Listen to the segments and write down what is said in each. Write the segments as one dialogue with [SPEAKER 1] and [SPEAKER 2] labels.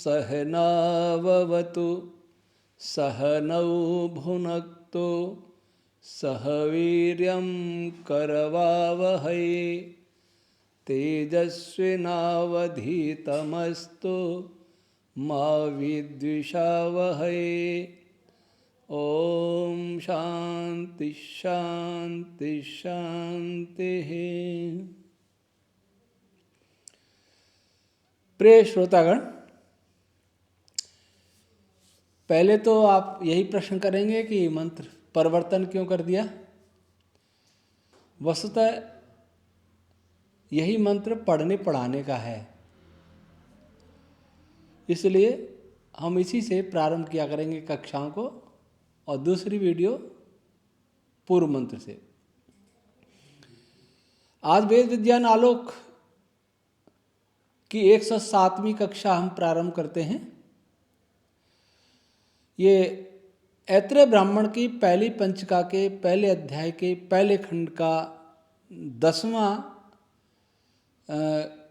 [SPEAKER 1] सहनाववतु सहनौ भुनक्तु सह वीर्यं करवावहै तेजस्विनावधीतमस्तु मा विद्विषावहै। ओम शांति शांति शांति। प्रिय श्रोतागण, पहले तो आप यही प्रश्न करेंगे कि मंत्र परिवर्तन क्यों कर दिया। वस्तुतः यही मंत्र पढ़ने पढ़ाने का है, इसलिए हम इसी से प्रारंभ किया करेंगे कक्षाओं को, और दूसरी वीडियो पूर्व मंत्र से। आज वेद विज्ञान आलोक की 107वीं कक्षा हम प्रारंभ करते हैं। ये ऐत्रेय ब्राह्मण की पहली पंचिका के पहले अध्याय के पहले खंड का 10वां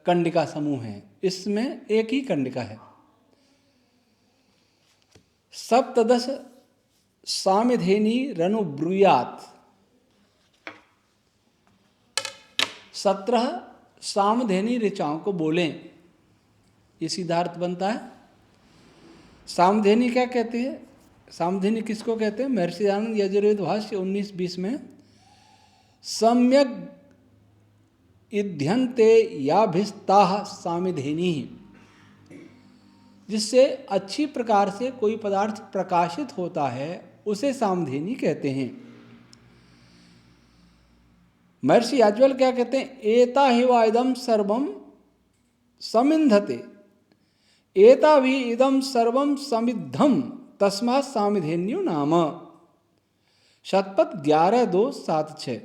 [SPEAKER 1] कंडिका समूह है। इसमें एक ही कंडिका है। सप्तदश सामिधेनी रनु ब्रूयात, 17 सामधेनी ऋचाओं को बोलें, ये सीधार्थ बनता है। सामधेनी क्या कहते हैं? सामधेनी किसको कहते हैं? महर्षि दयानंद यजुर्वेद भाष्य 19-20 में सम्यक इध्यन्ते याभिस्ताः सामिधेनी, जिससे अच्छी प्रकार से कोई पदार्थ प्रकाशित होता है उसे सामधेनी कहते हैं। महर्षि याज्ञवल्क्य क्या कहते हैं? एता हि वा इदं सर्वं समिन्धते, एता भी इदं सर्वं समिद्धम तस्मात् सामिधेन्यो नाम। शतपथ 11-2-7-6।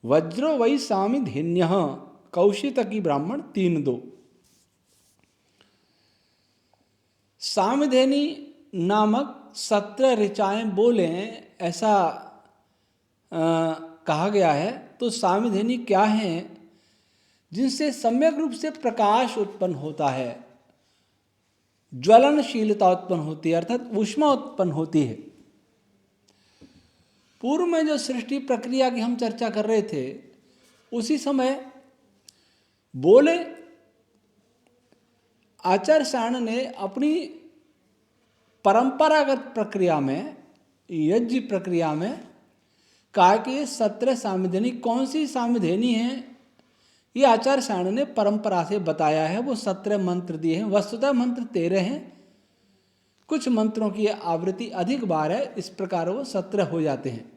[SPEAKER 1] वज्रो वै सामिधेन्यः, कौशितकी ब्राह्मण 3-2। सामिधेनी नामक 17 ऋचाएं बोलें, ऐसा कहा गया है। तो सामिधेनी क्या हैं? जिनसे सम्यक रूप से प्रकाश उत्पन्न होता है, ज्वलनशीलता उत्पन्न होती है, अर्थात ऊष्मा उत्पन्न होती है। पूर्व में जो सृष्टि प्रक्रिया की हम चर्चा कर रहे थे, उसी समय बोले आचार्य सायण ने अपनी परंपरागत प्रक्रिया में, यज्ञ प्रक्रिया में कहा कि ये 17 सामिधेनी कौन सी सामिधेनी है, ये आचार्य सायण ने परंपरा से बताया है। वो 17 मंत्र दिए हैं। वस्तुतः मंत्र 13 हैं, कुछ मंत्रों की आवृत्ति अधिक बार है, इस प्रकार वो 17 हो जाते हैं।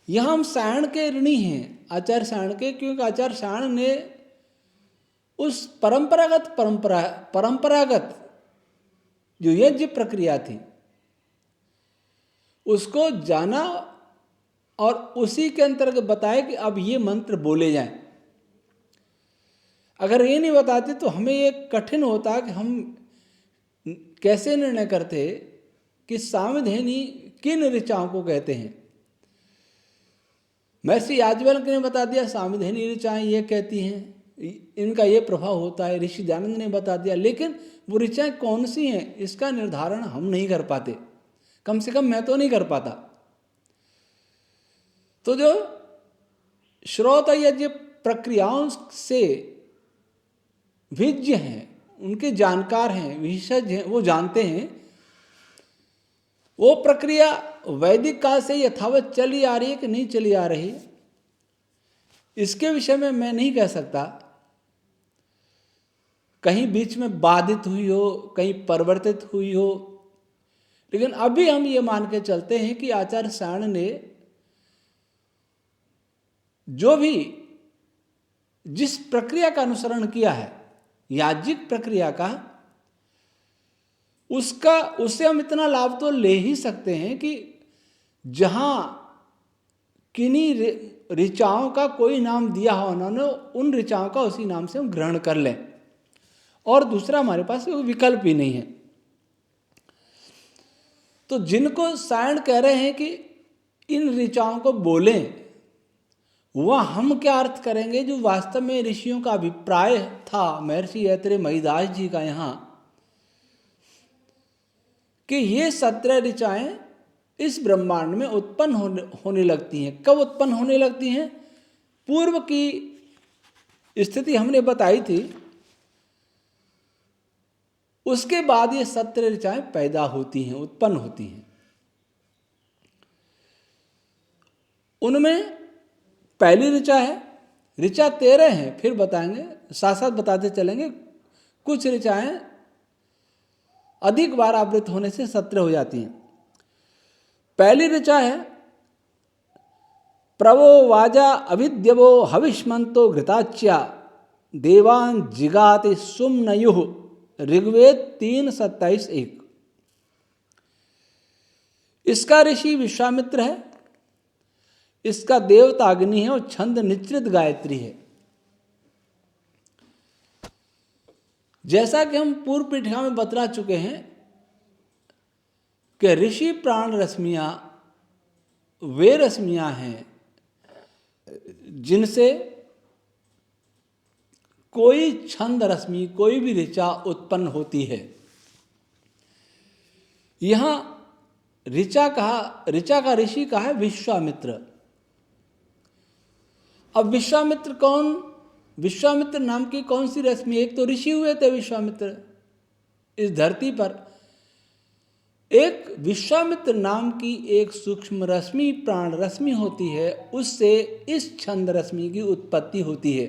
[SPEAKER 1] यह हम सायण के ऋणी हैं, आचार्य सायण के, क्योंकि आचार्य सायण ने उस परंपरागत जो यज्ञ प्रक्रिया थी उसको जाना और उसी के अंतर्गत बताया कि अब ये मंत्र बोले जाएं। अगर ये नहीं बताते तो हमें ये कठिन होता कि हम कैसे निर्णय करते कि सामधेनी किन ऋचाओं को कहते हैं। महर्षि याज्ञवल्क्य ने बता दिया सामधेनी ऋचाएं ये कहती हैं, इनका ये प्रभाव होता है। ऋषि दयानंद ने बता दिया, लेकिन वो ऋचाएं कौन सी हैं इसका निर्धारण हम नहीं कर पाते, कम से कम मैं तो नहीं कर पाता। तो जो श्रोत यज्ञ प्रक्रियाओं से विज्ञ हैं, उनके जानकार हैं, विशेषज्ञ हैं, वो जानते हैं वो प्रक्रिया वैदिक काल से यथावत चली आ रही है कि नहीं चली आ रही, इसके विषय में मैं नहीं कह सकता। कहीं बीच में बाधित हुई हो, कहीं परिवर्तित हुई हो, लेकिन अभी हम ये मान के चलते हैं कि आचार्य सायण ने जो भी जिस प्रक्रिया का अनुसरण किया है, याज्ञिक प्रक्रिया का, उससे हम इतना लाभ तो ले ही सकते हैं कि जहां किन्हीं ऋचाओं का कोई नाम दिया हो उन्होंने, उन ऋचाओं का उसी नाम से हम ग्रहण कर लें, और दूसरा हमारे पास कोई विकल्प ही नहीं है। तो जिनको सायण कह रहे हैं कि इन ऋचाओं को बोलें, वह हम क्या अर्थ करेंगे जो वास्तव में ऋषियों का अभिप्राय था महर्षि ऐतरेय महीदास जी का यहाँ, कि ये 17 ऋचाएं इस ब्रह्मांड में उत्पन्न होने लगती हैं। कब उत्पन्न होने लगती हैं? पूर्व की स्थिति हमने बताई थी, उसके बाद ये 17 ऋचाएं पैदा होती हैं, उत्पन्न होती हैं। उनमें पहली ऋचा है, ऋचा 13 है, फिर बताएंगे, साथ साथ बताते चलेंगे। कुछ ऋचाएं अधिक बार आवृत होने से 17 हो जाती हैं। पहली ऋचा है प्रवो वाजा अविद्यवो हविष्मंतो घृताच्या देवान जिगाति सुम्नयुः, ऋग्वेद 3:27-1। इसका ऋषि विश्वामित्र है, इसका देवता अग्नि है और छंद निश्रित गायत्री है। जैसा कि हम पूर्व पीठिका में बतला चुके हैं कि ऋषि प्राण रश्मियां वे रश्मियां हैं जिनसे कोई छंद रश्मि, कोई भी ऋचा उत्पन्न होती है। यहां ऋचा का ऋषि कहा है विश्वामित्र। अब विश्वामित्र कौन? विश्वामित्र नाम की कौन सी रश्मि? एक तो ऋषि हुए थे विश्वामित्र इस धरती पर, एक विश्वामित्र नाम की एक सूक्ष्म रश्मि प्राण रश्मि होती है, उससे इस छंद रश्मि की उत्पत्ति होती है।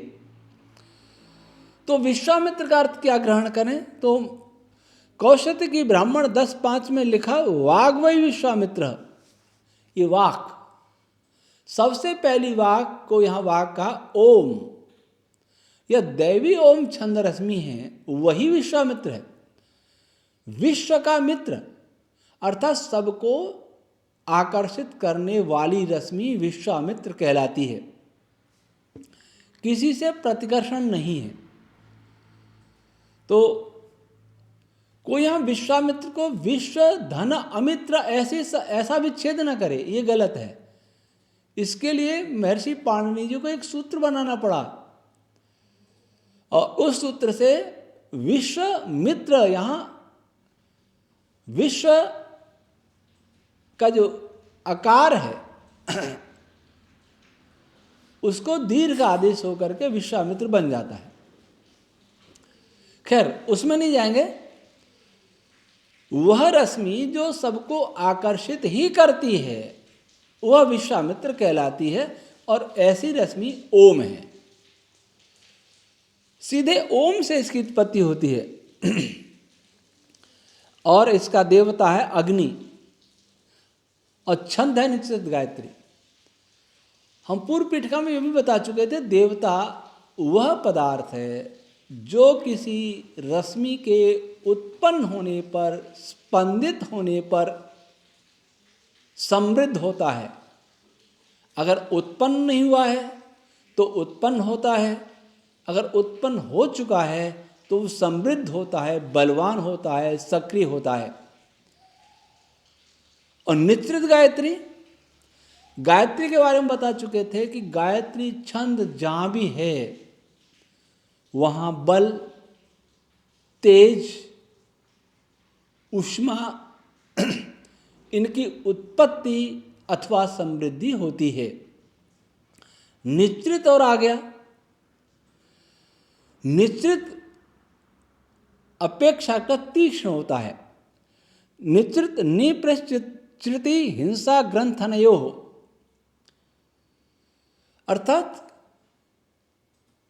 [SPEAKER 1] तो विश्वामित्र का अर्थ क्या ग्रहण करें? तो कौशत्य की ब्राह्मण 10:5 में लिखा वाग्वै विश्वामित्र, ये वाक, सबसे पहली वाक को यहां वाक कहा ओम। यह दैवी ओम छंद रश्मि है, वही विश्वामित्र है। विश्व का मित्र अर्थात सबको आकर्षित करने वाली रश्मि विश्वामित्र कहलाती है, किसी से प्रतिकर्षण नहीं है। तो कोई यहां विश्वामित्र को विश्व धन अमित्र ऐसा विच्छेद न करे, ये गलत है। इसके लिए महर्षि पाणिनि जी को एक सूत्र बनाना पड़ा और उस सूत्र से विश्व मित्र, यहां विश्व का जो आकार है उसको दीर्घ आदेश होकर के विश्वामित्र बन जाता है। खैर उसमें नहीं जाएंगे। वह रश्मि जो सबको आकर्षित ही करती है वह विश्वामित्र कहलाती है, और ऐसी रश्मि ओम है। सीधे ओम से इसकी उत्पत्ति होती है और इसका देवता है अग्नि और छंद है निश्चित गायत्री। हम पूर्व पीठिका में यह भी बता चुके थे, देवता वह पदार्थ है जो किसी रश्मि के उत्पन्न होने पर, स्पंदित होने पर समृद्ध होता है। अगर उत्पन्न नहीं हुआ है तो उत्पन्न होता है, अगर उत्पन्न हो चुका है तो समृद्ध होता है, बलवान होता है, सक्रिय होता है। और निश्रित गायत्री, गायत्री के बारे में बता चुके थे कि गायत्री छंद जहां भी है वहां बल, तेज, ऊष्मा इनकी उत्पत्ति अथवा समृद्धि होती है। निश्रित और आ गया, निश्रित अपेक्षाकृत तीक्ष्ण होता है। निश्रित निप्रश्चिति हिंसा ग्रंथनयो, अर्थात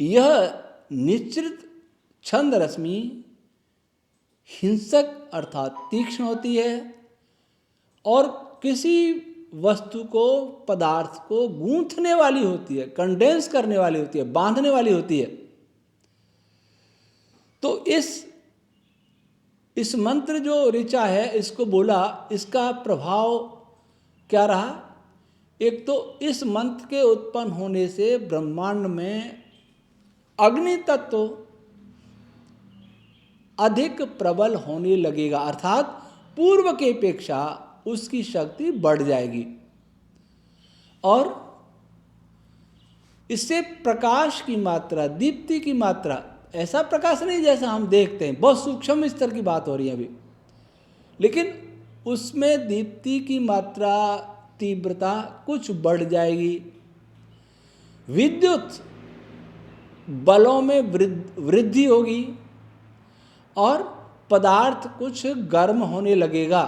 [SPEAKER 1] यह निश्रित छंद रश्मि हिंसक अर्थात तीक्ष्ण होती है और किसी वस्तु को, पदार्थ को गूंथने वाली होती है, कंडेंस करने वाली होती है, बांधने वाली होती है। तो इस मंत्र जो ऋचा है इसको बोला, इसका प्रभाव क्या रहा? एक तो इस मंत्र के उत्पन्न होने से ब्रह्मांड में अग्नि तत्व अधिक प्रबल होने लगेगा, अर्थात पूर्व की अपेक्षा उसकी शक्ति बढ़ जाएगी। और इससे प्रकाश की मात्रा, दीप्ति की मात्रा, ऐसा प्रकाश नहीं जैसा हम देखते हैं, बहुत सूक्ष्म स्तर की बात हो रही है अभी, लेकिन उसमें दीप्ति की मात्रा, तीव्रता कुछ बढ़ जाएगी। विद्युत बलों में वृद्धि होगी और पदार्थ कुछ गर्म होने लगेगा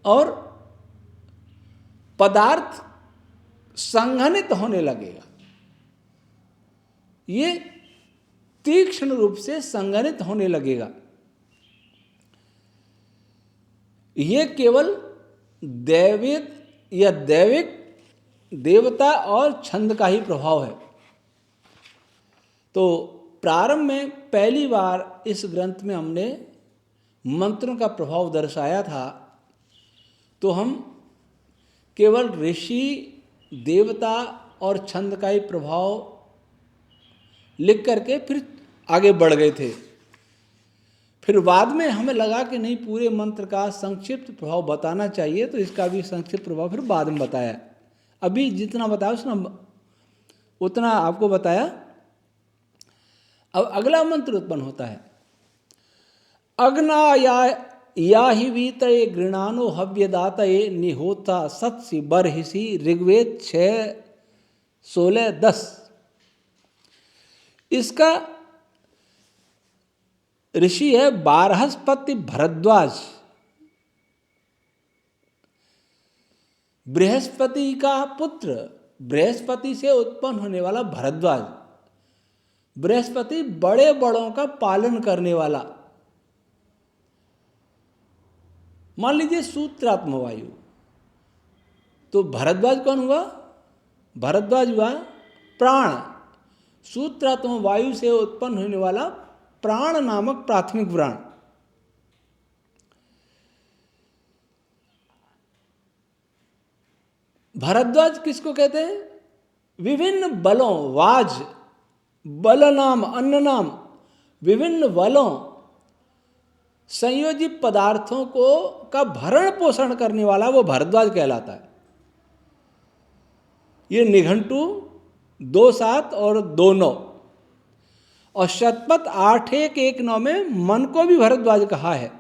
[SPEAKER 1] और पदार्थ संघनित होने लगेगा। ये तीक्ष्ण रूप से संघनित होने लगेगा। ये केवल दैविक या दैविक देवता और छंद का ही प्रभाव है। तो प्रारंभ में पहली बार इस ग्रंथ में हमने मंत्रों का प्रभाव दर्शाया था, तो हम केवल ऋषि, देवता और छंद का ही प्रभाव लिख करके फिर आगे बढ़ गए थे। फिर बाद में हमें लगा कि नहीं, पूरे मंत्र का संक्षिप्त प्रभाव बताना चाहिए, तो इसका भी संक्षिप्त प्रभाव फिर बाद में बताया। अभी जितना बताया उतना आपको बताया। अब अगला मंत्र उत्पन्न होता है, अग्ना या ही वीतये गृणानो हव्यदातये निहोता सत्सि बरहिषि। ऋग्वेद 6:16-10। इसका ऋषि है बारहस्पति भरद्वाज, बृहस्पति का पुत्र, बृहस्पति से उत्पन्न होने वाला भरद्वाज। बृहस्पति बड़े बड़ों का पालन करने वाला। मान लीजिए सूत्रात्म वायु, तो भरद्वाज कौन हुआ? भरद्वाज हुआ प्राण। सूत्रात्म वायु से उत्पन्न होने वाला प्राण नामक प्राथमिक प्राण। भरद्वाज किसको कहते हैं? विभिन्न बलों, वाज बल नाम, अन्न नाम, विभिन्न बलों, संयोजित पदार्थों को का भरण पोषण करने वाला वो भरद्वाज कहलाता है। ये निघंटु 2:7 और 2:9 और शतपथ 8:1-1:9 में मन को भी भरद्वाज कहा है।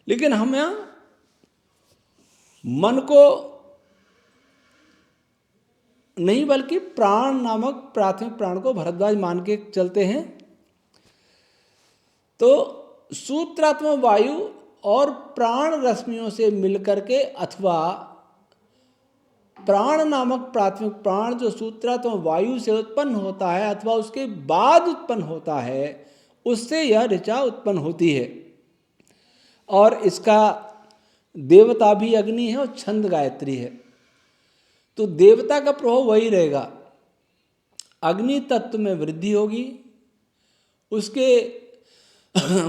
[SPEAKER 1] लेकिन हम यहाँ मन को नहीं बल्कि प्राण नामक प्राथमिक प्राण को भरद्वाज मान के चलते हैं। तो सूत्रात्म वायु और प्राण रश्मियों से मिलकर के, अथवा प्राण नामक प्राथमिक प्राण जो सूत्रात्म वायु से उत्पन्न होता है अथवा उसके बाद उत्पन्न होता है, उससे यह ऋचा उत्पन्न होती है। और इसका देवता भी अग्नि है और छंद गायत्री है। तो देवता का प्रभाव वही रहेगा, अग्नि तत्व में वृद्धि होगी, उसके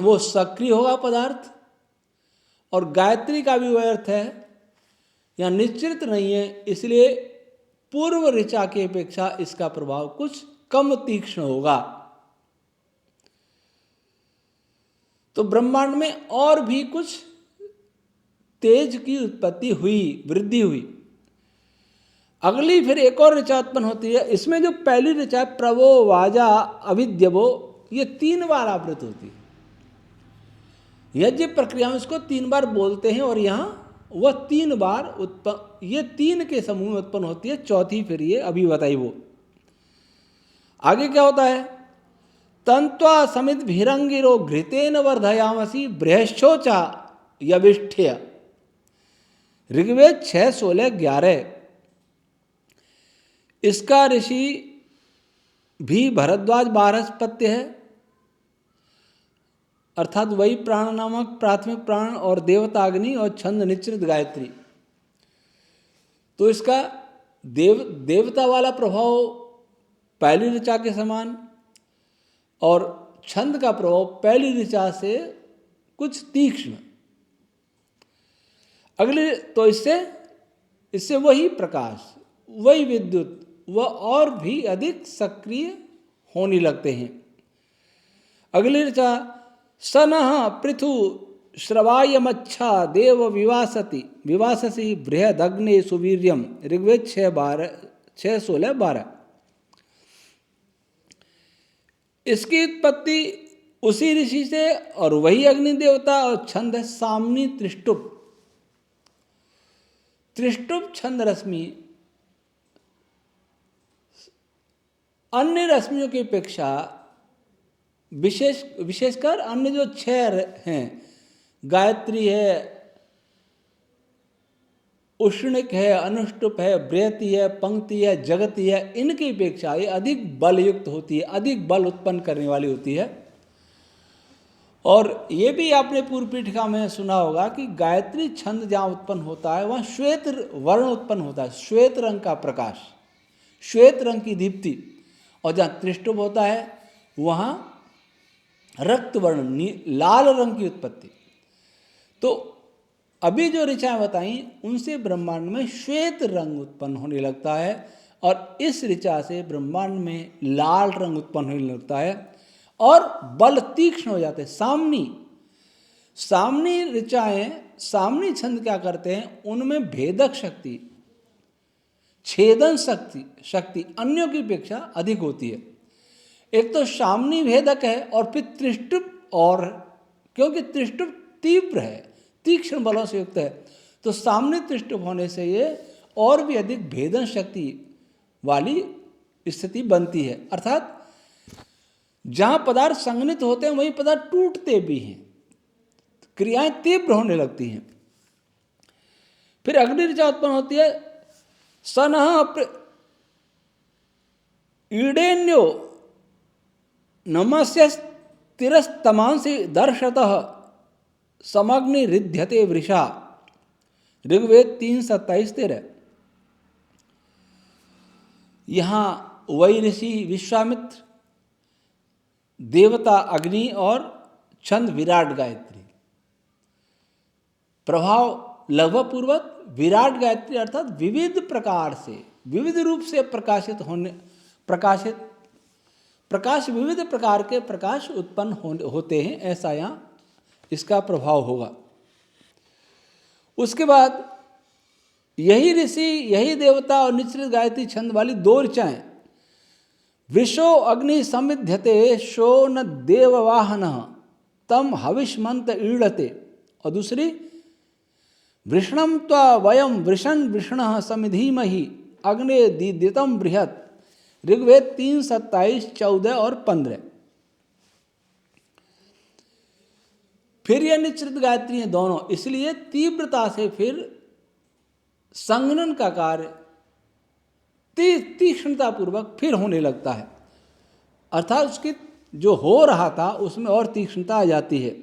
[SPEAKER 1] वो सक्रिय होगा पदार्थ। और गायत्री का भी वह अर्थ है, यहाँ निश्चित नहीं है, इसलिए पूर्व ऋचा की अपेक्षा इसका प्रभाव कुछ कम तीक्ष्ण होगा। तो ब्रह्मांड में और भी कुछ तेज की उत्पत्ति हुई, वृद्धि हुई। अगली फिर एक और ऋचा उत्पन्न होती है। इसमें जो पहली ऋचा प्रवो, वाजा, अविद्यवो, ये 3 बार आवृत होती है। यज्ञ प्रक्रिया में इसको 3 बार बोलते हैं और यहाँ वह 3 बार उत्पन्न, ये 3 के समूह में उत्पन्न होती है। चौथी फिर ये अभी बताई वो। आगे क्या होता है? तंत्वा समित भिरंगिरो घृतेन वर्धयामसी बृहस्पोचा यविष्ठ्य। ऋग्वेद 6:16-11। इसका ऋषि भी भरद्वाज बारहस्पत्य है, अर्थात वही प्राण नामक प्राथमिक प्राण और देवता अग्नि और छंद निश्चित गायत्री। तो इसका देवता वाला प्रभाव पहली ऋचा के समान और छंद का प्रभाव पहली ऋचा से कुछ तीक्ष्ण। अगले तो इससे वही प्रकाश, वही विद्युत, वह और भी अधिक सक्रिय होने लगते हैं। अगली ऋचा सनः पृथु श्रवायमच्छा देव विवासति विवाससी बृहदग्ने सुवीर्यम, ऋग्वेद 6:16-12। इसकी उत्पत्ति उसी ऋषि से और वही अग्नि देवता, और छंद है सामनी त्रिष्टुप। त्रिष्टुप छंद रश्मि अन्य रश्मियों की अपेक्षा विशेषकर अन्य जो 6 हैं, गायत्री है, उष्णिक है, अनुष्टुप है, बृहति है, पंक्ति है, जगति है, इनकी अपेक्षा ये अधिक बलयुक्त होती है, अधिक बल उत्पन्न करने वाली होती है। और ये भी आपने पूर्व पीठिका में सुना होगा कि गायत्री छंद जहाँ उत्पन्न होता है वहाँ श्वेत वर्ण उत्पन्न होता है, श्वेत रंग का प्रकाश, श्वेत रंग की दीप्ति। और जहाँ त्रिष्टुप होता है वहाँ रक्त वर्ण, लाल रंग की उत्पत्ति। तो अभी जो ऋचाएं बताई उनसे ब्रह्मांड में श्वेत रंग उत्पन्न होने लगता है, और इस ऋचा से ब्रह्मांड में लाल रंग उत्पन्न होने लगता है और बल तीक्ष्ण हो जाते हैं। सामनी ऋचाएं, सामनी छंद क्या करते हैं, उनमें भेदक शक्ति, छेदन शक्ति अन्यों की अपेक्षा अधिक होती है। एक तो सामनी भेदक है और फिर त्रिष्टुप, और क्योंकि त्रिष्टुप तीव्र है, तीक्ष्ण बलों से युक्त है, तो सामने त्रिष्टुप होने से ये और भी अधिक भेदन शक्ति वाली स्थिति बनती है। अर्थात जहाँ पदार्थ संघनित होते हैं वहीं पदार्थ टूटते भी हैं, क्रियाएं तीव्र होने लगती हैं। फिर अग्नि ऋचा उत्पन्न होती है। सनः ईडेन्यो नमस्य तिरस्तमांसि दर्शतः समग्नि रिध्यते वृषा, ऋग्वेद 3:27-13। यहाँ वही ऋषि विश्वामित्र, देवता अग्नि और छंद विराट गायत्री, प्रभाव लगभग पूर्वक विराट गायत्री अर्थात विविध प्रकार से, विविध रूप से प्रकाश विविध प्रकार के प्रकाश उत्पन्न होते हैं, ऐसा यहाँ इसका प्रभाव होगा। उसके बाद यही ऋषि, यही देवता और निश्रित गायत्री छंद वाली 2 ऋचाएं, वृषो अग्नि समिध्यते शो न देववाहन तम हविष्मंत ईड़ते, और दूसरी वृषणम त्वा वयम वृषण वृषण समिधीमहि अग्ने दीदितम बृहत, ऋग्वेद 3:27-14 और 15। फिर यह निश्चित गायत्री हैं दोनों, इसलिए तीव्रता से फिर संघनन का कार्य तीक्ष्णता पूर्वक फिर होने लगता है, अर्थात उसकी जो हो रहा था उसमें और तीक्ष्णता आ जाती है।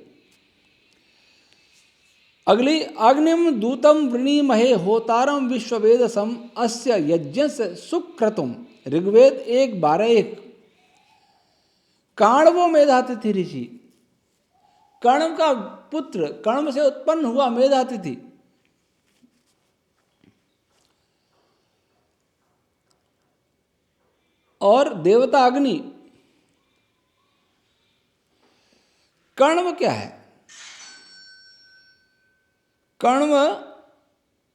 [SPEAKER 1] अगली, अग्निम दूतम वृणीमहे होतारम विश्ववेदसम अस्य यज्ञस्य सुक्रतुम, ऋग्वेद 1:12-1। काण्वो मेधातिथि ऋषि, कण्व का पुत्र, कण्व से उत्पन्न हुआ मेधातिथि, और देवता अग्नि। कण्व क्या है? कण्व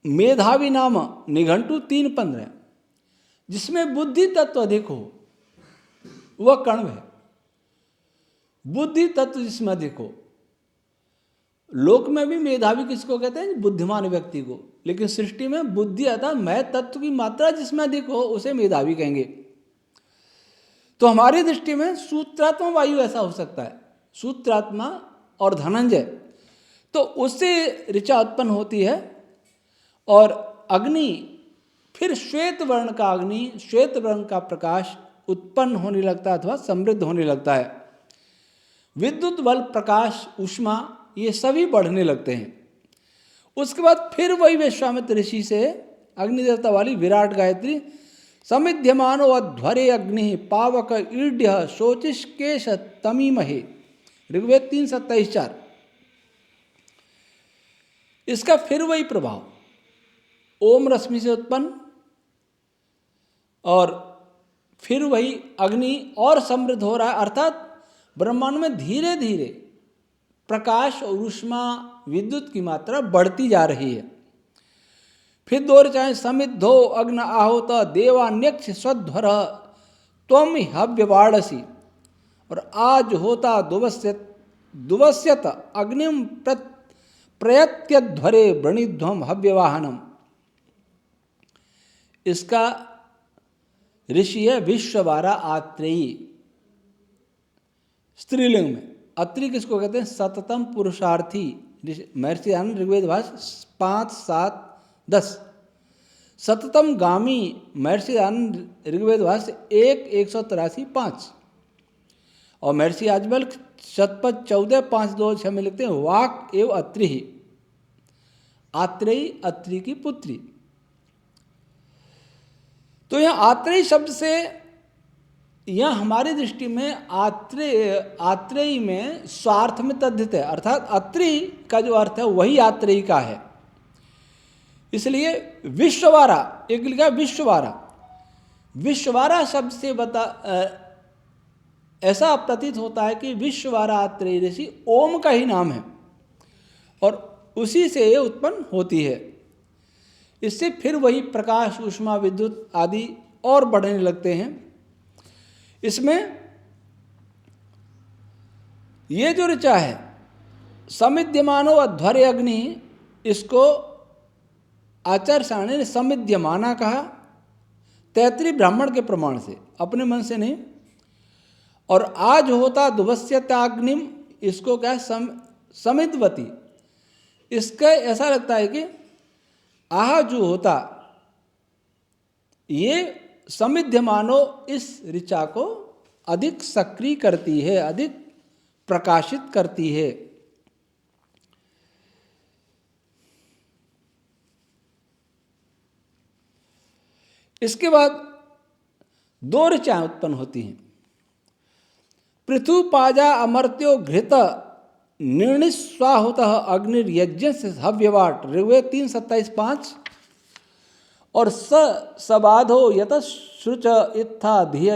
[SPEAKER 1] मेधावी नाम, निघंटु 3:15, जिसमें बुद्धि तत्व अधिक हो वह कण्व है। बुद्धि तत्व जिसमें अधिक हो, लोक में भी मेधावी किसको कहते हैं? बुद्धिमान व्यक्ति को। लेकिन सृष्टि में बुद्धि अर्थात मैं तत्व की मात्रा जिसमें अधिक हो उसे मेधावी कहेंगे। तो हमारी दृष्टि में सूत्रात्मा वायु ऐसा हो सकता है, सूत्रात्मा और धनंजय, तो उससे ऋचा उत्पन्न होती है। और अग्नि फिर श्वेत वर्ण का अग्नि, श्वेत वर्ण का प्रकाश उत्पन्न होने लगता है अथवा समृद्ध होने लगता है। विद्युत बल, प्रकाश, ऊष्मा, ये सभी बढ़ने लगते हैं। उसके बाद फिर वही विश्वामित्र ऋषि से अग्निदेवता वाली विराट गायत्री, समिध्यमानो अध्वरे अग्नि पावक ईड्य शोचिष्केश तमीमहे, ऋग्वेद 3:27-4। इसका फिर वही प्रभाव, ओम रश्मि से उत्पन्न, और फिर वही अग्नि और समृद्ध हो रहा है। अर्थात ब्रह्मांड में धीरे धीरे प्रकाश और ऊष्मा विद्युत की मात्रा बढ़ती जा रही है। फिर दो ऋचाएं, समिद्धो अग्न आहुत देवान्यक्ष स्वध्वर त्वम हव्यवाड़सी, और आज होता दुवस्यत अग्निम प्रयत्यध्वरे वृणिध्वम हव्यवाहनम। इसका ऋषि है विश्ववारा आत्रेयी, स्त्रीलिंग में। अत्रि किसको कहते हैं? सततम पुरुषार्थी। महर्षि आनंद ऋग्वेद भाष्य 5, 7, 10। सततम गामी महर्षि आनंद ऋग्वेद भाष्य 1, 183, 5। और महर्षि आजमल शतपथ 14, 5, 2, 6 में लिखते हैं वाक एव अत्रि ही, आत्रेयी अत्रि की पुत्री। तो यह आत्रेयी शब्द से, यह हमारी दृष्टि में आत्रेयी में स्वार्थ में तद्धित है, अर्थात अत्रि का जो अर्थ है वही आत्रेयी का है। इसलिए विश्ववारा, एक लिखा विश्ववारा, विश्ववारा शब्द से ऐसा प्रतीत होता है कि विश्ववारा आत्रेयी ऋषि ओम का ही नाम है और उसी से ये उत्पन्न होती है। इससे फिर वही प्रकाश, ऊष्मा, विद्युत आदि और बढ़ने लगते हैं। इसमें ये जो ऋचा है समिध्यमानो अध्वर्य अग्नि, इसको आचार्य सारणी ने समिध्यमाना कहा, तैतृय ब्राह्मण के प्रमाण से, अपने मन से नहीं। और आज होता दुवस्यताग्निम, इसको क्या समिद्वती। इसका ऐसा लगता है कि आह जो होता, ये समिध्यमानो इस ऋचा को अधिक सक्रिय करती है, अधिक प्रकाशित करती है। इसके बाद दो ऋचाएं उत्पन्न होती हैं। पृथुपाजा अमर्त्यो घृत निर्णिस्वाहुत अग्निर्यज्ञ से हव्यवाट, ऋग्वेद 3, 27, 5। और सबाधो यत श्रुच इत्था धिय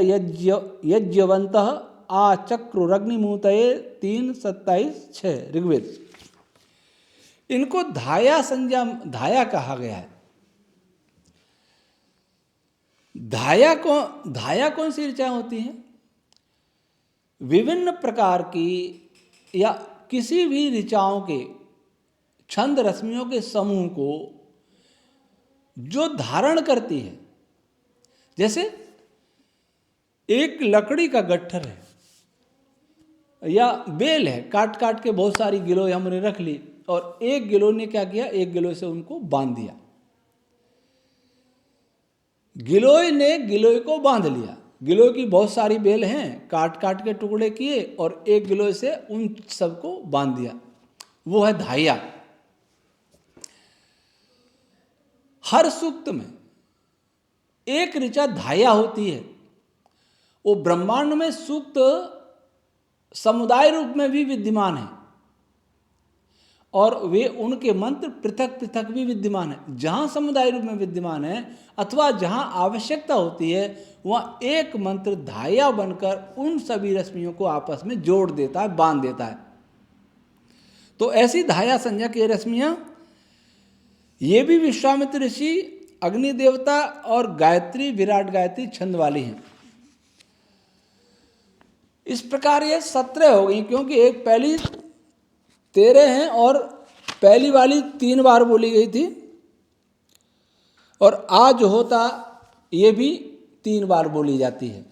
[SPEAKER 1] यज्ञवंत आचक्रुरग्निमूतये 3, 27, 6 ऋग्वेद। इनको धाया संज्ञा, धाया कहा गया है। धाया कौन सी ऋचाएं होती हैं? विभिन्न प्रकार की या किसी भी ऋचाओं के छंद रश्मियों के समूह को जो धारण करती है। जैसे एक लकड़ी का गट्ठर है या बेल है, काट काट के बहुत सारी गिलोय हमने रख ली और एक गिलोय ने क्या किया, एक गिलोय से उनको बांध दिया। गिलोय ने गिलोय को बांध लिया। गिलोय की बहुत सारी बेल हैं, काट काट के टुकड़े किए और एक गिलोय से उन सबको बांध दिया। वो है धाया। हर सूक्त में एक ऋचा धाया होती है। वो ब्रह्मांड में सूक्त समुदाय रूप में भी विद्यमान है और वे उनके मंत्र पृथक पृथक भी विद्यमान है। जहाँ समुदाय रूप में विद्यमान है अथवा जहाँ आवश्यकता होती है वहाँ एक मंत्र धाया बनकर उन सभी रश्मियों को आपस में जोड़ देता है, बांध देता है। तो ऐसी धाया संज्ञा की रश्मियाँ ये भी विश्वामित्र ऋषि, अग्नि देवता और गायत्री, विराट गायत्री छंद वाली हैं। इस प्रकार ये 17 हो गई, क्योंकि एक पहली 13 हैं और पहली वाली 3 बार बोली गई थी और आज होता ये भी 3 बार बोली जाती है।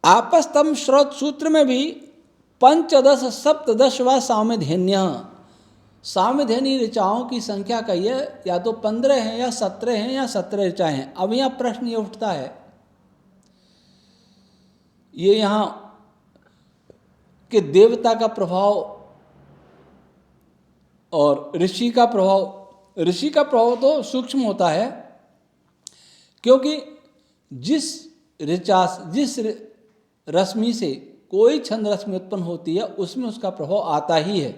[SPEAKER 1] आपस्तम श्रोत सूत्र में भी पंचदश सप्तदश व सामधेन्य, सामधेनी ऋचाओं की संख्या कही है, या तो 15 हैं या 17 हैं या 17 ऋचाएं हैं। अब यहाँ प्रश्न ये उठता है, ये यहाँ कि देवता का प्रभाव और ऋषि का प्रभाव, ऋषि का प्रभाव तो सूक्ष्म होता है, क्योंकि जिस रश्मि से कोई छंद रश्मि उत्पन्न होती है उसमें उसका प्रभाव आता ही है।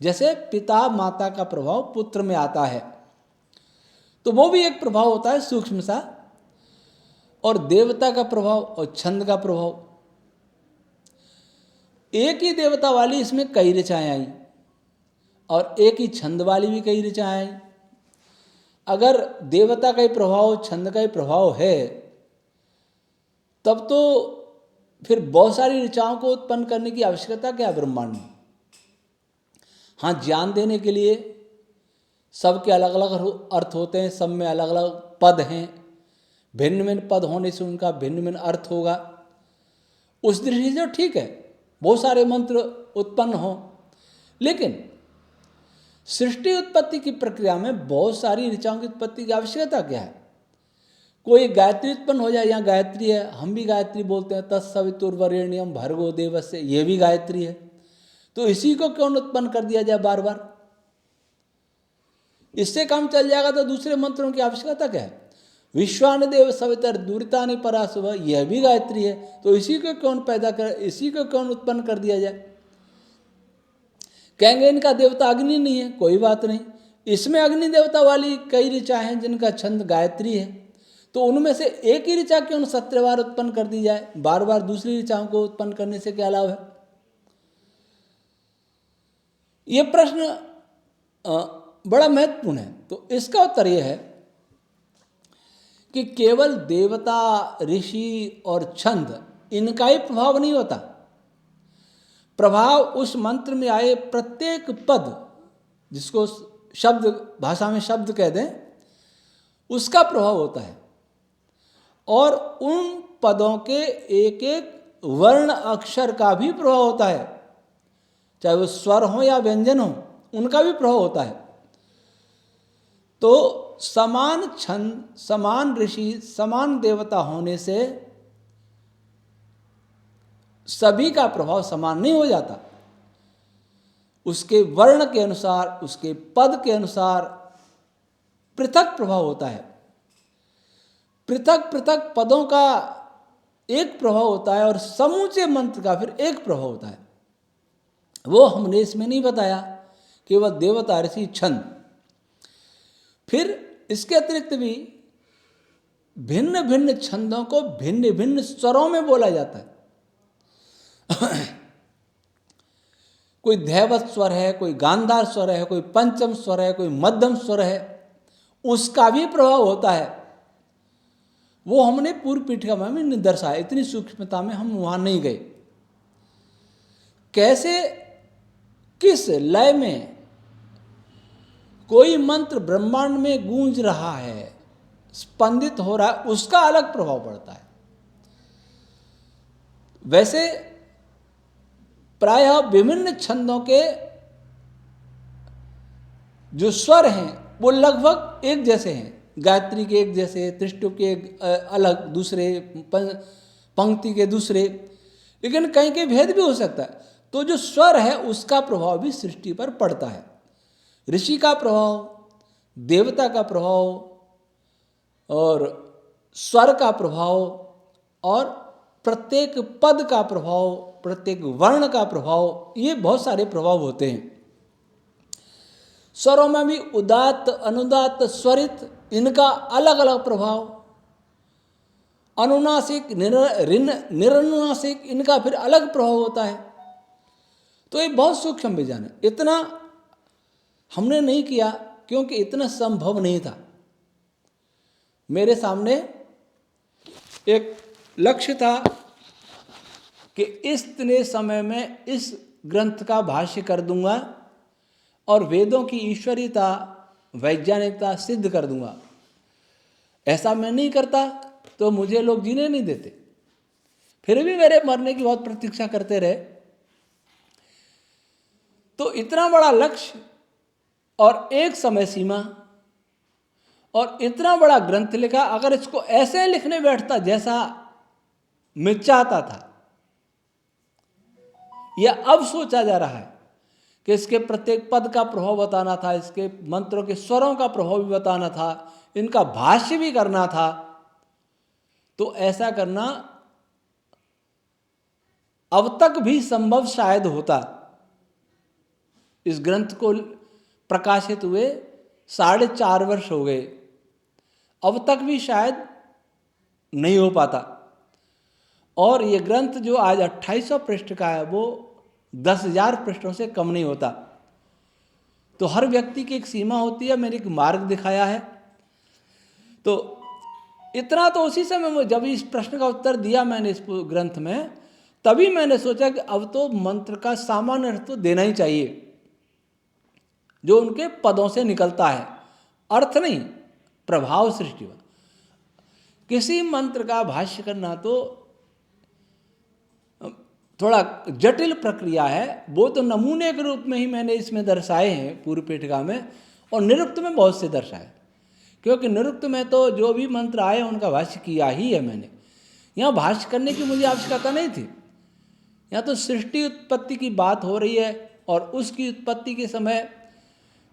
[SPEAKER 1] जैसे पिता माता का प्रभाव पुत्र में आता है, तो वो भी एक प्रभाव होता है सूक्ष्म सा। और देवता का प्रभाव और छंद का प्रभाव, एक ही देवता वाली इसमें कई ऋचाएँ आई और एक ही छंद वाली भी कई ऋचाएँ आई। अगर देवता का ही प्रभाव, छंद का ही प्रभाव है, तब तो फिर बहुत सारी ऋचाओं को उत्पन्न करने की आवश्यकता क्या है ब्रह्मांड में। हाँ, ज्ञान देने के लिए सबके अलग अलग अर्थ होते हैं, सब में अलग अलग पद हैं, भिन्न भिन्न पद होने से उनका भिन्न भिन्न अर्थ होगा। उस दृष्टि से ठीक है, बहुत सारे मंत्र उत्पन्न हों, लेकिन सृष्टि उत्पत्ति की प्रक्रिया में बहुत सारी ऋचाओं की उत्पत्ति की आवश्यकता क्या है। कोई गायत्री उत्पन्न हो जाए, यहाँ गायत्री है, हम भी गायत्री बोलते हैं, तत्सवितुर्वरेण्यम भर्गो देवस्य, ये भी गायत्री है, तो इसी को क्यों उत्पन्न कर दिया जाए बार बार। इससे काम चल जाएगा तो दूसरे मंत्रों की आवश्यकता क्या है। विश्वान देव सवितर दूरितानि पराशुभ, यह भी गायत्री है, तो इसी को क्यों पैदा कर, इसी को क्यों उत्पन्न कर दिया जाए। कहेंगे इनका देवता अग्नि नहीं है, कोई बात नहीं, इसमें अग्नि देवता वाली कई ऋचा हैं जिनका छंद गायत्री है, तो उनमें से एक ही ऋचा क्यों 17 बार उत्पन्न कर दी जाए, बार बार दूसरी ऋचाओं को उत्पन्न करने से क्या लाभ है। ये प्रश्न बड़ा महत्वपूर्ण है। तो इसका उत्तर यह है कि केवल देवता, ऋषि और छंद, इनका ही प्रभाव नहीं होता। प्रभाव उस मंत्र में आए प्रत्येक पद, जिसको शब्द भाषा में शब्द कह दें, उसका प्रभाव होता है। और उन पदों के एक एक वर्ण अक्षर का भी प्रभाव होता है, चाहे वो स्वर हो या व्यंजन हो, उनका भी प्रभाव होता है। तो समान छंद, समान ऋषि, समान देवता होने से सभी का प्रभाव समान नहीं हो जाता। उसके वर्ण के अनुसार, उसके पद के अनुसार पृथक प्रभाव होता है। पृथक पृथक पदों का एक प्रभाव होता है और समूचे मंत्र का फिर एक प्रभाव होता है। वो हमने इसमें नहीं बताया, केवल देवता, ऋषि, छंद। फिर इसके अतिरिक्त भी भिन्न भिन्न छंदों को भिन्न भिन्न स्वरों में बोला जाता है। कोई दैवत स्वर है, कोई गांधार स्वर है, कोई पंचम स्वर है, कोई मध्यम स्वर है, उसका भी प्रभाव होता है। वो हमने पूर्व पीठिका में नहीं दर्शाया, इतनी सूक्ष्मता में हम वहां नहीं गए। कैसे, किस लय में कोई मंत्र ब्रह्मांड में गूंज रहा है, स्पंदित हो रहा है, उसका अलग प्रभाव पड़ता है। वैसे प्रायः विभिन्न छंदों के जो स्वर हैं वो लगभग एक जैसे हैं। गायत्री के एक जैसे, त्रिष्टुप के एक अलग, दूसरे पंक्ति के दूसरे, लेकिन कहीं के भेद भी हो सकता है। तो जो स्वर है उसका प्रभाव भी सृष्टि पर पड़ता है। ऋषि का प्रभाव, देवता का प्रभाव और स्वर का प्रभाव और प्रत्येक पद का प्रभाव, प्रत्येक वर्ण का प्रभाव, ये बहुत सारे प्रभाव होते हैं। स्वरों में भी उदात्त, अनुदात्त, स्वरित, इनका अलग अलग प्रभाव, अनुनासिक, निरनुनासिक, इनका फिर अलग प्रभाव होता है। तो ये बहुत सूक्ष्म विज्ञान है। इतना हमने नहीं किया क्योंकि इतना संभव नहीं था। मेरे सामने एक लक्ष्य था कि इतने समय में इस ग्रंथ का भाष्य कर दूंगा और वेदों की ईश्वरीयता, वैज्ञानिकता सिद्ध कर दूंगा। ऐसा मैं नहीं करता तो मुझे लोग जीने नहीं देते। फिर भी मेरे मरने की बहुत प्रतीक्षा करते रहे। तो इतना बड़ा लक्ष्य और एक समय सीमा और इतना बड़ा ग्रंथ लिखा, अगर इसको ऐसे लिखने बैठता जैसा मैं चाहता था, यह अब सोचा जा रहा है कि इसके प्रत्येक पद का प्रभाव बताना था, इसके मंत्रों के स्वरों का प्रभाव भी बताना था, इनका भाष्य भी करना था। तो ऐसा करना अब तक भी संभव शायद होता। इस ग्रंथ को प्रकाशित हुए 4.5 वर्ष हो गए, अब तक भी शायद नहीं हो पाता। और ये ग्रंथ जो आज 2800 पृष्ठ का है, वो 10,000 पृष्ठों से कम नहीं होता। तो हर व्यक्ति की एक सीमा होती है, मैंने एक मार्ग दिखाया है। तो इतना तो उसी समय जब इस प्रश्न का उत्तर दिया मैंने इस ग्रंथ में, तभी मैंने सोचा कि अब तो मंत्र का सामान्य अर्थ तो देना ही चाहिए जो उनके पदों से निकलता है, अर्थ नहीं, प्रभाव सृष्टि हुआ। किसी मंत्र का भाष्य करना तो थोड़ा जटिल प्रक्रिया है, वो तो नमूने के रूप में ही मैंने इसमें दर्शाए हैं पूर्व पीठिका में, और निरुक्त में बहुत से दर्शाए, क्योंकि निरुक्त में तो जो भी मंत्र आए उनका भाष्य किया ही है मैंने। यहाँ भाष्य करने की मुझे आवश्यकता नहीं थी, यहाँ तो सृष्टि उत्पत्ति की बात हो रही है और उसकी उत्पत्ति के समय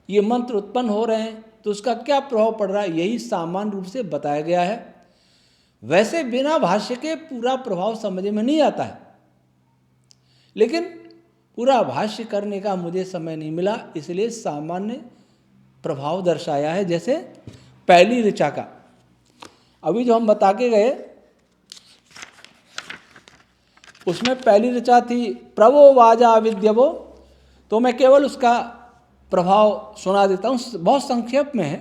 [SPEAKER 1] ये मंत्र उत्पन्न हो रहे हैं, तो उसका क्या प्रभाव पड़ रहा है यही सामान्य रूप से बताया गया है। वैसे बिना भाष्य के पूरा प्रभाव समझ में नहीं आता है, लेकिन पूरा भाष्य करने का मुझे समय नहीं मिला, इसलिए सामान्य प्रभाव दर्शाया है। जैसे पहली ऋचा का अभी जो हम बता के गए, उसमें पहली ऋचा थी प्रवो वाजा विद्यवो, तो मैं केवल उसका प्रभाव सुना देता हूँ, बहुत संक्षेप में है।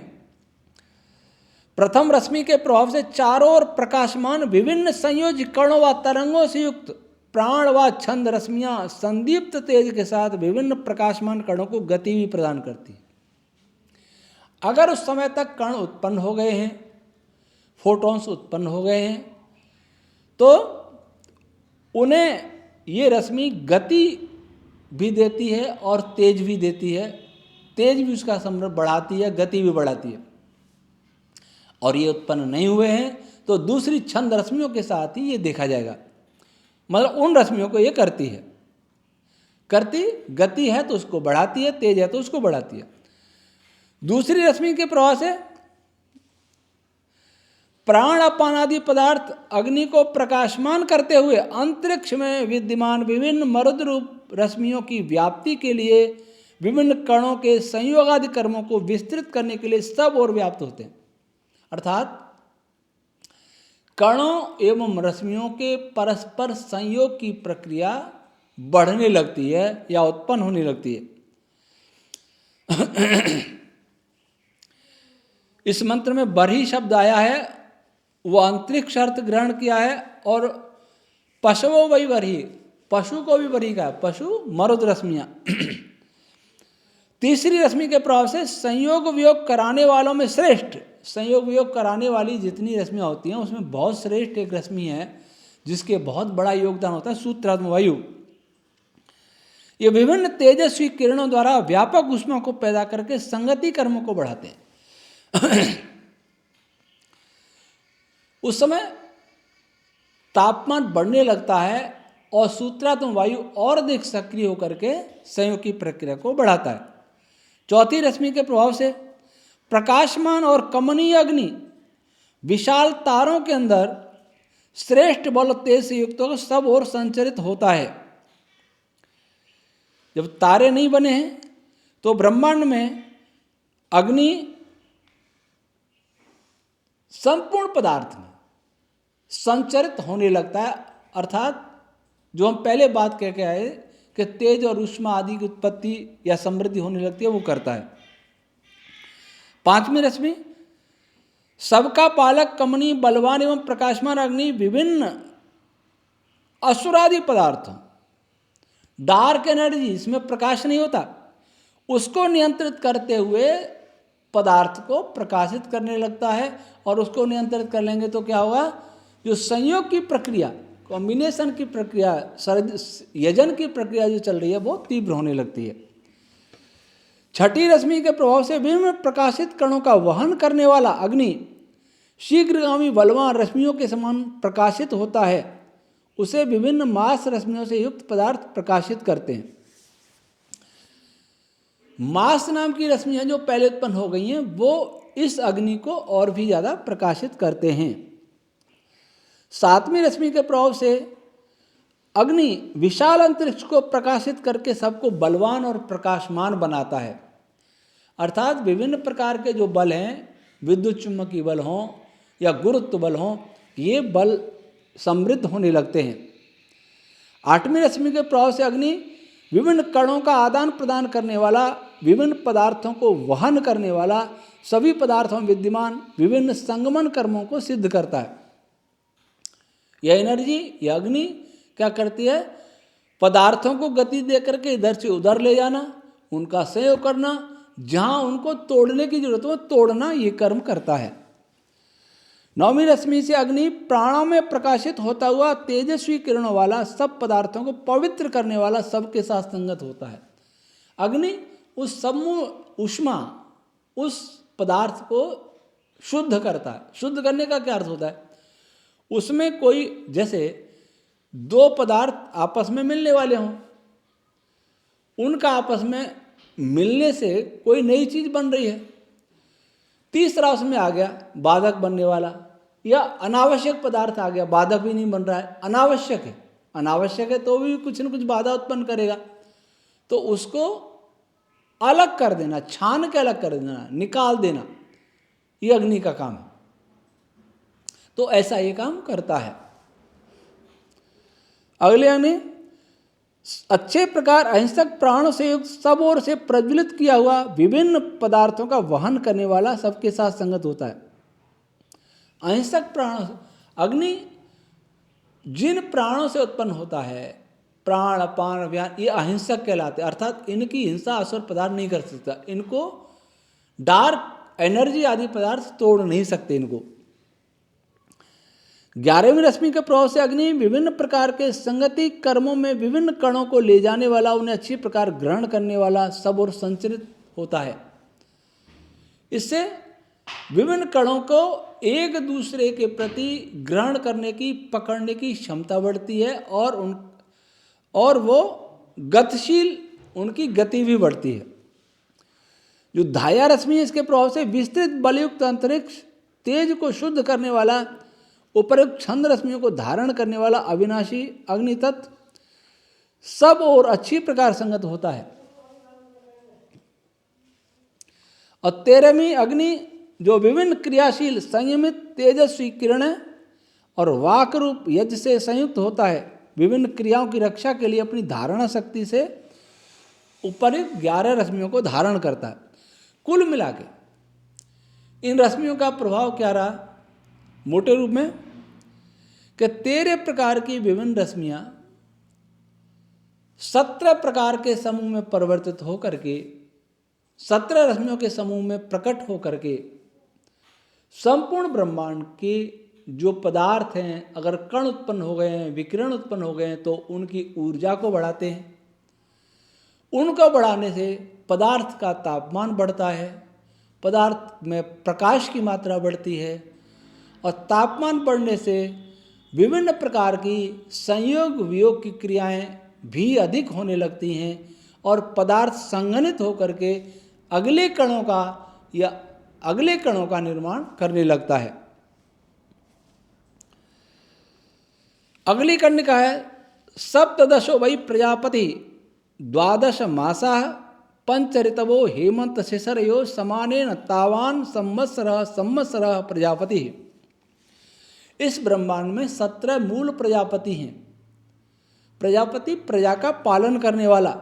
[SPEAKER 1] प्रथम रश्मि के प्रभाव से चारों ओर प्रकाशमान विभिन्न संयोज्य कणों व तरंगों से युक्त प्राण व छंद रश्मियां संदीप्त तेज के साथ विभिन्न प्रकाशमान कणों को गति भी प्रदान करती है। अगर उस समय तक कण उत्पन्न हो गए हैं, फोटॉन्स उत्पन्न हो गए हैं, तो उन्हें ये रश्मि गति भी देती है और तेज भी देती है, तेज भी उसका संबंध बढ़ाती है, गति भी बढ़ाती है। और ये उत्पन्न नहीं हुए हैं तो दूसरी छंद रश्मियों के साथ ही ये देखा जाएगा, मतलब उन रश्मियों को ये करती है, करती गति है तो उसको बढ़ाती है, तेज है तो उसको बढ़ाती है। दूसरी रश्मि के प्रभाव से प्राण अपान आदि पदार्थ अग्नि को प्रकाशमान करते हुए अंतरिक्ष में विद्यमान विभिन्न मरुद रूप रश्मियों की व्याप्ति के लिए विभिन्न कणों के संयोग आदि कर्मों को विस्तृत करने के लिए सब और व्याप्त होते हैं। अर्थात कणों एवं रश्मियों के परस्पर संयोग की प्रक्रिया बढ़ने लगती है या उत्पन्न होने लगती है। इस मंत्र में बरही शब्द आया है, वो अंतरिक्ष अर्थ ग्रहण किया है, और पशुओं वही बरही, पशु को भी बरही का है, पशु मरुद रश्मियां। तीसरी रश्मि के प्रभाव से संयोग वियोग कराने वालों में श्रेष्ठ, संयोग वियोग कराने वाली जितनी रश्मियां होती हैं उसमें बहुत श्रेष्ठ एक रश्मि है जिसके बहुत बड़ा योगदान होता है, सूत्रात्म वायु। ये विभिन्न तेजस्वी किरणों द्वारा व्यापक ऊष्मा को पैदा करके संगति कर्मों को बढ़ाते हैं। उस समय तापमान बढ़ने लगता है और सूत्रात्म वायु और अधिक सक्रिय होकर के संयोग की प्रक्रिया को बढ़ाता है। चौथी रश्मि के प्रभाव से प्रकाशमान और कमनीय अग्नि विशाल तारों के अंदर श्रेष्ठ बल तेज से युक्त होकर सब ओर संचरित होता है। जब तारे नहीं बने हैं तो ब्रह्मांड में अग्नि संपूर्ण पदार्थ में संचरित होने लगता है। अर्थात जो हम पहले बात कह के आए कि तेज और ऊष्मा आदि की उत्पत्ति या समृद्धि होने लगती है, वो करता है। पांचवी रश्मि सबका पालक कमनीय बलवान एवं प्रकाशमान अग्नि विभिन्न असुरादि पदार्थों, डार्क एनर्जी, इसमें प्रकाश नहीं होता, उसको नियंत्रित करते हुए पदार्थ को प्रकाशित करने लगता है। और उसको नियंत्रित कर लेंगे तो क्या होगा, जो संयोग की प्रक्रिया, कॉम्बिनेशन की प्रक्रिया, यजन की प्रक्रिया जो चल रही है वो तीव्र होने लगती है। छठी रश्मि के प्रभाव से विभिन्न प्रकाशित कणों का वहन करने वाला अग्नि शीघ्रगामी बलवान रश्मियों के समान प्रकाशित होता है, उसे विभिन्न मास रश्मियों से युक्त पदार्थ प्रकाशित करते हैं। मास नाम की रश्मियां जो पहले उत्पन्न हो गई हैं वो इस अग्नि को और भी ज़्यादा प्रकाशित करते हैं। सातवीं रश्मि के प्रभाव से अग्नि विशाल अंतरिक्ष को प्रकाशित करके सबको बलवान और प्रकाशमान बनाता है। अर्थात विभिन्न प्रकार के जो बल हैं, विद्युत चुम्बकीय बल हों या गुरुत्व बल हों, ये बल समृद्ध होने लगते हैं। आठवीं रश्मि के प्रभाव से अग्नि विभिन्न कणों का आदान प्रदान करने वाला, विभिन्न पदार्थों को वहन करने वाला, सभी पदार्थों में विद्यमान विभिन्न संगमन कर्मों को सिद्ध करता है। यह एनर्जी, यह अग्नि क्या करती है? पदार्थों को गति दे करके इधर से उधर ले जाना, उनका संयोग करना, जहां उनको तोड़ने की जरूरत हो तोड़ना, ये कर्म करता है। नौवीं रश्मि से अग्नि प्राणों में प्रकाशित होता हुआ तेजस्वी किरणों वाला, सब पदार्थों को पवित्र करने वाला, सबके साथ संगत होता है। अग्नि उस समूह ऊष्मा, उस पदार्थ को शुद्ध करता है। शुद्ध करने का क्या अर्थ होता है? उसमें कोई, जैसे दो पदार्थ आपस में मिलने वाले हों, उनका आपस में मिलने से कोई नई चीज बन रही है, तीसरा उसमें आ गया बाधक बनने वाला, या अनावश्यक पदार्थ आ गया, बाधक भी नहीं बन रहा है, अनावश्यक है। अनावश्यक है तो भी कुछ न कुछ बाधा उत्पन्न करेगा, तो उसको अलग कर देना, छान के अलग कर देना, निकाल देना, ये अग्नि का काम है। तो ऐसा ये काम करता है। अगले अग्नि, अच्छे प्रकार अहिंसक प्राणों से युक्त, सब ओर से प्रज्वलित किया हुआ, विभिन्न पदार्थों का वहन करने वाला, सबके साथ संगत होता है। अहिंसक प्राण, अग्नि जिन प्राणों से उत्पन्न होता है, प्राण अपान व्यान, ये अहिंसक कहलाते, अर्थात इनकी हिंसा असुर पदार्थ नहीं कर सकता, इनको डार्क एनर्जी आदि पदार्थ तोड़ नहीं सकते इनको। 11वीं रश्मि के प्रभाव से अग्नि विभिन्न प्रकार के संगति कर्मों में विभिन्न कणों को ले जाने वाला, उन्हें अच्छी प्रकार ग्रहण करने वाला, सब और संचरित होता है। इससे विभिन्न कणों को एक दूसरे के प्रति ग्रहण करने की, पकड़ने की क्षमता बढ़ती है, और वो गतिशील, उनकी गति भी बढ़ती है। जो धाया रश्मि है, इसके प्रभाव से विस्तृत बलयुक्त अंतरिक्ष, तेज को शुद्ध करने वाला, उपयुक्त छंद रश्मियों को धारण करने वाला अविनाशी अग्नि तत्व सब और अच्छी प्रकार संगत होता है। और 13वीं अग्नि जो विभिन्न क्रियाशील संयमित तेजस्वी किरणें और वाक रूप यज्ञ से संयुक्त होता है, विभिन्न क्रियाओं की रक्षा के लिए अपनी धारणा शक्ति से उपयुक्त 11 रश्मियों को धारण करता है। कुल मिला के इन रश्मियों का प्रभाव क्या रहा मोटे रूप में, कि 13 प्रकार की विभिन्न रश्मियां 17 प्रकार के समूह में परिवर्तित होकर के, 17 रश्मियों के समूह में प्रकट होकर के संपूर्ण ब्रह्मांड के जो पदार्थ हैं, अगर कण उत्पन्न हो गए हैं, विकिरण उत्पन्न हो गए हैं, तो उनकी ऊर्जा को बढ़ाते हैं। उनको बढ़ाने से पदार्थ का तापमान बढ़ता है, पदार्थ में प्रकाश की मात्रा बढ़ती है, और तापमान बढ़ने से विभिन्न प्रकार की संयोग वियोग की क्रियाएं भी अधिक होने लगती हैं, और पदार्थ संघनित होकर के अगले कणों का निर्माण करने लगता है। अगली कन्या है सप्तदशो वै प्रजापति 12 मासा पंच ऋतवो हेमंत शिशरयो समानेन तावान संवत्सरः प्रजापति। इस ब्रह्मांड में 17 मूल प्रजापति हैं। प्रजापति प्रजा का पालन करने वाला,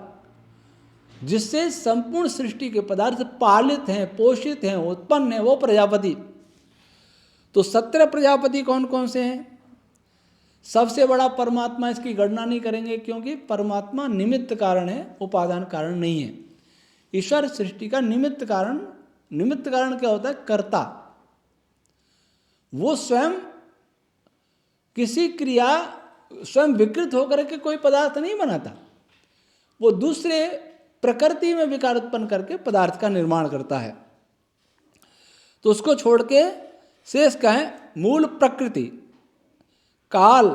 [SPEAKER 1] जिससे संपूर्ण सृष्टि के पदार्थ पालित हैं, पोषित हैं, उत्पन्न हैं, वो प्रजापति। तो 17 प्रजापति कौन कौन से हैं? सबसे बड़ा परमात्मा, इसकी गणना नहीं करेंगे क्योंकि परमात्मा निमित्त कारण है, उपादान कारण नहीं है। ईश्वर सृष्टि का निमित्त कारण। निमित्त कारण क्या होता है? कर्ता। वो स्वयं किसी क्रिया स्वयं विकृत होकर के कोई पदार्थ नहीं बनाता, वो दूसरे प्रकृति में विकार उत्पन्न करके पदार्थ का निर्माण करता है। तो उसको छोड़ के शेष का है मूल प्रकृति, काल,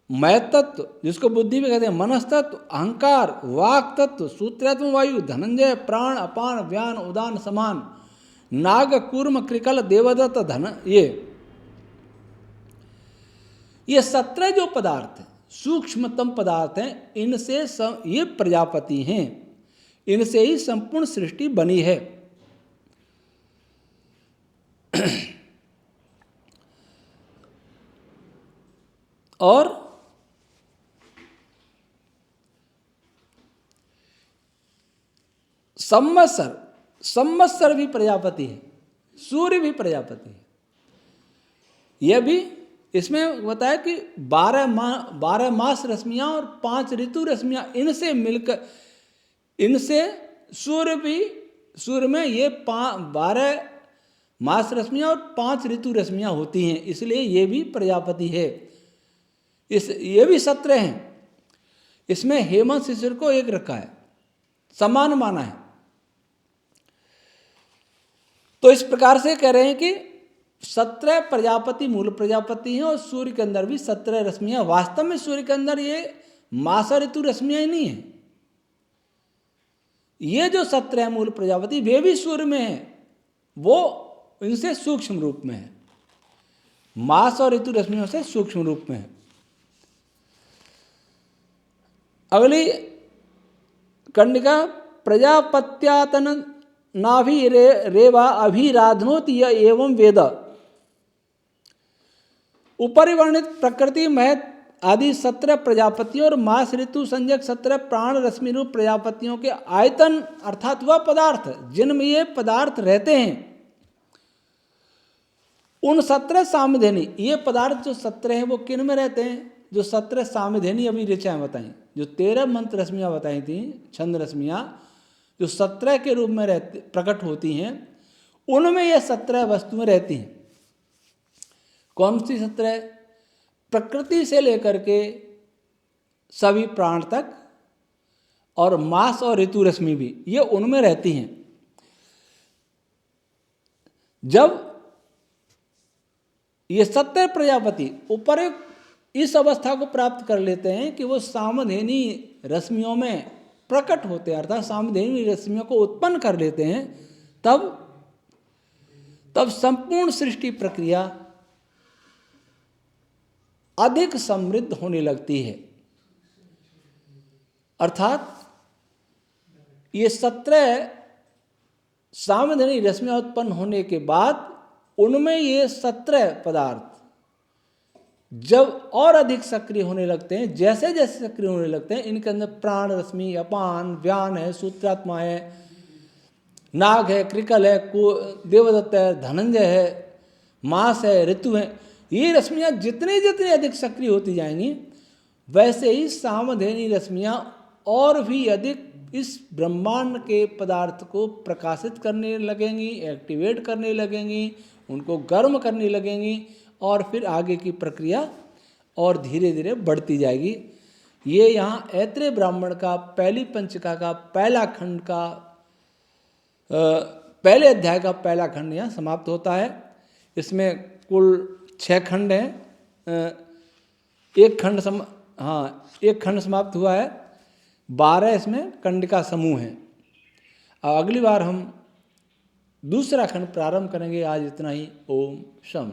[SPEAKER 1] मय तत्व जिसको बुद्धि भी कहते हैं, मनस्तत्व, अहंकार, वाक तत्व, सूत्रात्म वायु, धनंजय, प्राण, अपान, व्यान, उदान, समान, नाग, कूर्म, कृकल, देवदत्त, धन, ये 17 जो पदार्थ हैं, सूक्ष्मतम पदार्थ हैं, इनसे ये प्रजापति हैं, इनसे ही संपूर्ण सृष्टि बनी है। और संवत्सर, संवत्सर भी प्रजापति है, सूर्य भी प्रजापति है। यह भी इसमें बताया कि 12 मास रश्मियाँ और 5 ऋतु रश्मियाँ, इनसे मिलकर, इनसे सूर्य में ये 12 मास रश्मियाँ और 5 ऋतु रश्मियाँ होती हैं, इसलिए ये भी प्रजापति है। ये भी 17 हैं। इसमें हेमंत शिशिर को एक रखा है, समान माना है। तो इस प्रकार से कह रहे हैं कि 17 प्रजापति मूल प्रजापति हैं और सूर्य के अंदर भी 17 रश्मियां। वास्तव में सूर्य के अंदर ये मासा ऋतु रश्मियां ही नहीं है। ये जो 17 मूल प्रजापति वे भी सूर्य में है, वो इनसे सूक्ष्म रूप में है, मास और ऋतु रश्मियों से सूक्ष्म रूप में है। अगली कंडिका, प्रजापत्यातन नाभि रेवा अभिराधनोति एवं वेद। ऊपरी वर्णित प्रकृति महत आदि 17 प्रजापतियों और मास ऋतु संजक 17 प्राण रश्मि रूप प्रजापतियों के आयतन अर्थात वह पदार्थ जिनमें ये पदार्थ रहते हैं, उन 17 सामधेनी, ये पदार्थ जो 17 हैं वो किन में रहते हैं? जो 17 सामधेनी अभी ऋचाएं बताई, जो 13 मंत्र रश्मियाँ बताई थी, छंद रश्मियाँ जो 17 के रूप में प्रकट होती हैं, उनमें ये 17 वस्तुएं रहती हैं। कौन सी 17? प्रकृति से लेकर के सभी प्राण तक, और मास और ऋतु रश्मि भी, ये उनमें रहती हैं। जब ये 17 प्रजापति ऊपर इस अवस्था को प्राप्त कर लेते हैं कि वो सामधेनी रश्मियों में प्रकट होते हैं, अर्थात सामधेनी रश्मियों को उत्पन्न कर लेते हैं, तब संपूर्ण सृष्टि प्रक्रिया अधिक समृद्ध होने लगती है। अर्थात ये 17 सामधेनी रश्मियां उत्पन्न होने के बाद उनमें ये 17 पदार्थ जब और अधिक सक्रिय होने लगते हैं, जैसे जैसे सक्रिय होने लगते हैं, इनके अंदर प्राण रश्मि, अपान, व्यान है, सूत्रात्मा है, नाग है, कृकल है, देवदत्त है, धनंजय है, मास है, ऋतु है, ये रश्मियाँ जितनी जितनी अधिक सक्रिय होती जाएंगी, वैसे ही सामधेनी रश्मियाँ और भी अधिक इस ब्रह्मांड के पदार्थ को प्रकाशित करने लगेंगी, एक्टिवेट करने लगेंगी, उनको गर्म करने लगेंगी, और फिर आगे की प्रक्रिया और धीरे धीरे बढ़ती जाएगी। ये यहाँ ऐत्रेय ब्राह्मण का पहली पंचिका का पहला खंड का पहले अध्याय का पहला खंड यहाँ समाप्त होता है। इसमें कुल 6 खंड हैं। एक खंड समाप्त हुआ है, 12 इसमें कंडिका समूह हैं। अगली बार हम दूसरा खंड प्रारंभ करेंगे। आज इतना ही। ओम शम।